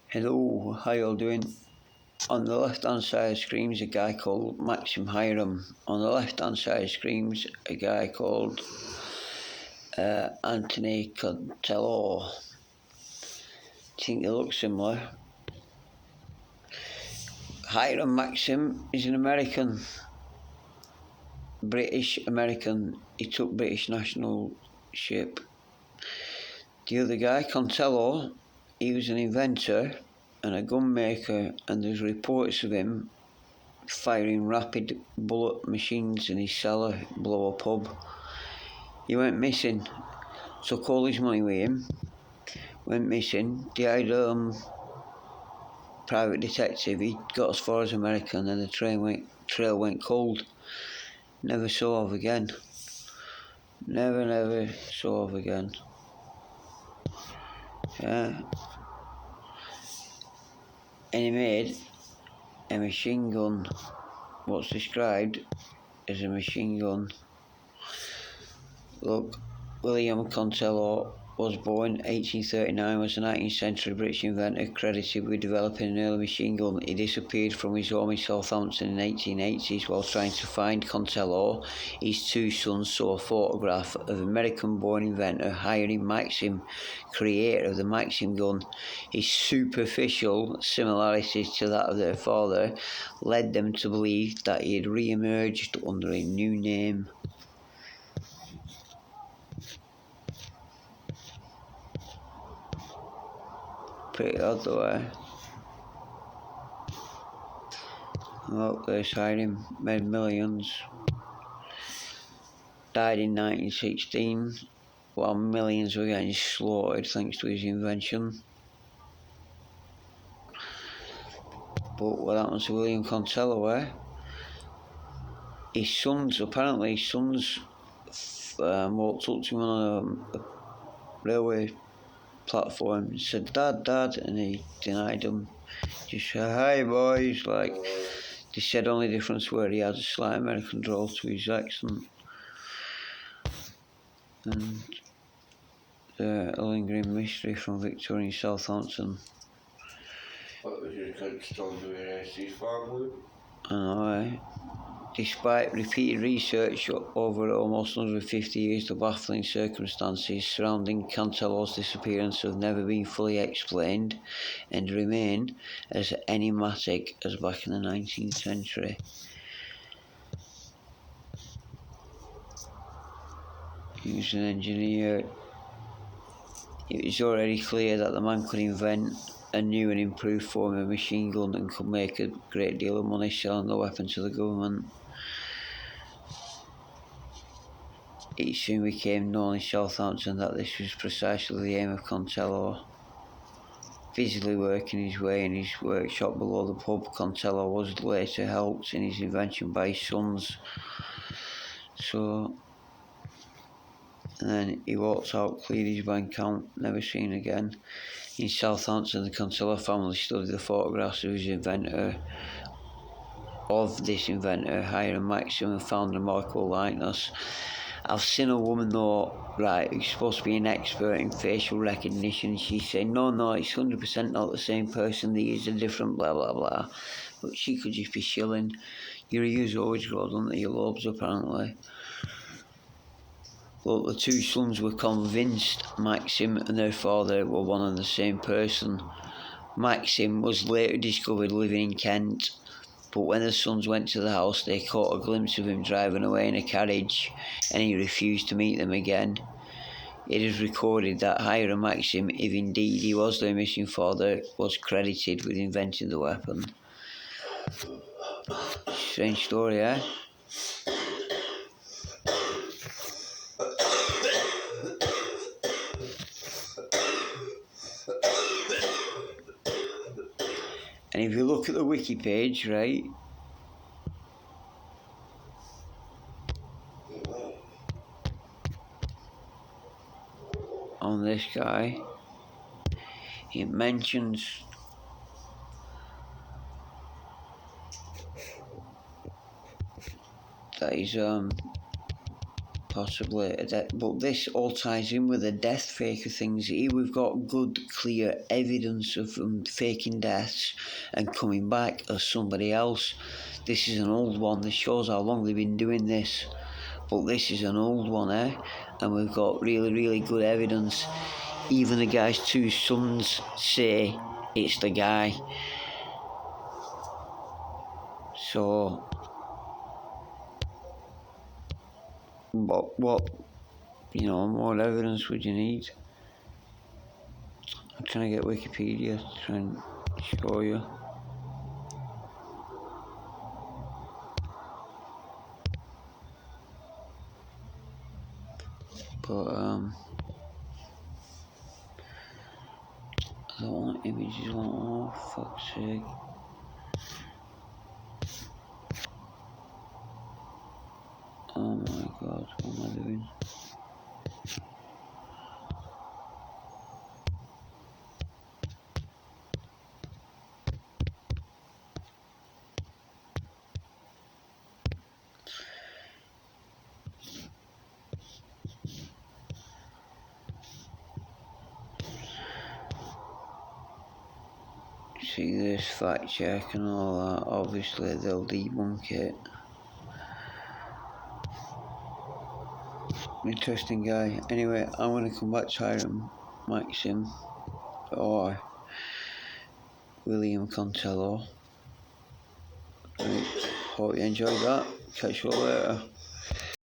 Hello, how you all doing? On the left hand side of the screen is a guy called Maxim Hiram. On the left hand side of the screen is a guy called Anthony Contello. I think they look similar. Hiram Maxim is an American, British American. He took British nationalship. The other guy, Contello, he was an inventor and a gun maker, and there's reports of him firing rapid bullet machines in his cellar below a pub. He went missing, took all his money with him, went missing. They had private detective. He got as far as America, and then the trail went cold. Never saw of again. Never saw of again. Yeah. And he made a machine gun, what's described as a machine gun. Look, William Contello was born 1839, was a 19th century British inventor credited with developing an early machine gun. He disappeared from his home in Southampton in the 1880s. While trying to find Contello, his two sons saw a photograph of American-born inventor Hiram Maxim, creator of the Maxim gun. His superficial similarities to that of their father led them to believe that he had re-emerged under a new name. Pretty odd though, eh? Look, there's Hiram, made millions. Died in 1916, while millions were getting slaughtered thanks to his invention. But what happens to William Contello, eh? His sons walked up to him on a railway platform and said, Dad, and he denied them. Just said, hi boys, like, they said only difference where he had a slight American drawl to his accent. And a lingering mystery from Victorian Southampton. What was your country on the university's family? I know, eh? Despite repeated research over almost 150 years, the baffling circumstances surrounding Contello's disappearance have never been fully explained and remain as enigmatic as back in the 19th century. He was an engineer. It was already clear that the man could invent a new and improved form of machine gun and could make a great deal of money selling the weapon to the government. It soon became known in Southampton that this was precisely the aim of Contello. Physically working his way in his workshop below the pub, Contello was later helped in his invention by his sons. And then he walked out, cleared his bank account, never seen again. In Southampton, the Contello family studied the photographs of this inventor, Hiram Maxim, and found a remarkable likeness. I've seen a woman though, right, who's supposed to be an expert in facial recognition. She said, no, it's 100% not the same person, these are different, blah, blah, blah. But she could just be shilling. Your ears always grow, don't they, your lobes, apparently. Well, the two sons were convinced Maxim and their father were one and the same person. Maxim was later discovered living in Kent, but when the sons went to the house, they caught a glimpse of him driving away in a carriage, and he refused to meet them again. It is recorded that Hiram Maxim, if indeed he was their missing father, was credited with inventing the weapon. Strange story, eh? And if you look at the wiki page, right, on this guy, it mentions that he's possibly a death, but this all ties in with the death faker things. Here we've got good, clear evidence of them faking deaths and coming back as somebody else. This is an old one. This shows how long they've been doing this, but this is an old one, eh? And we've got really, really good evidence. Even the guy's two sons say it's the guy. So, but what, more evidence would you need? I'm trying to get Wikipedia to try and show you. But, I don't want images on, oh, fuck's sake. Oh my god, what am I doing? See this fact check and all that, obviously they'll debunk it. Interesting guy. Anyway, I'm going to come back to Hiram Maxim or William Contello. Right. Hope you enjoyed that. Catch you all later.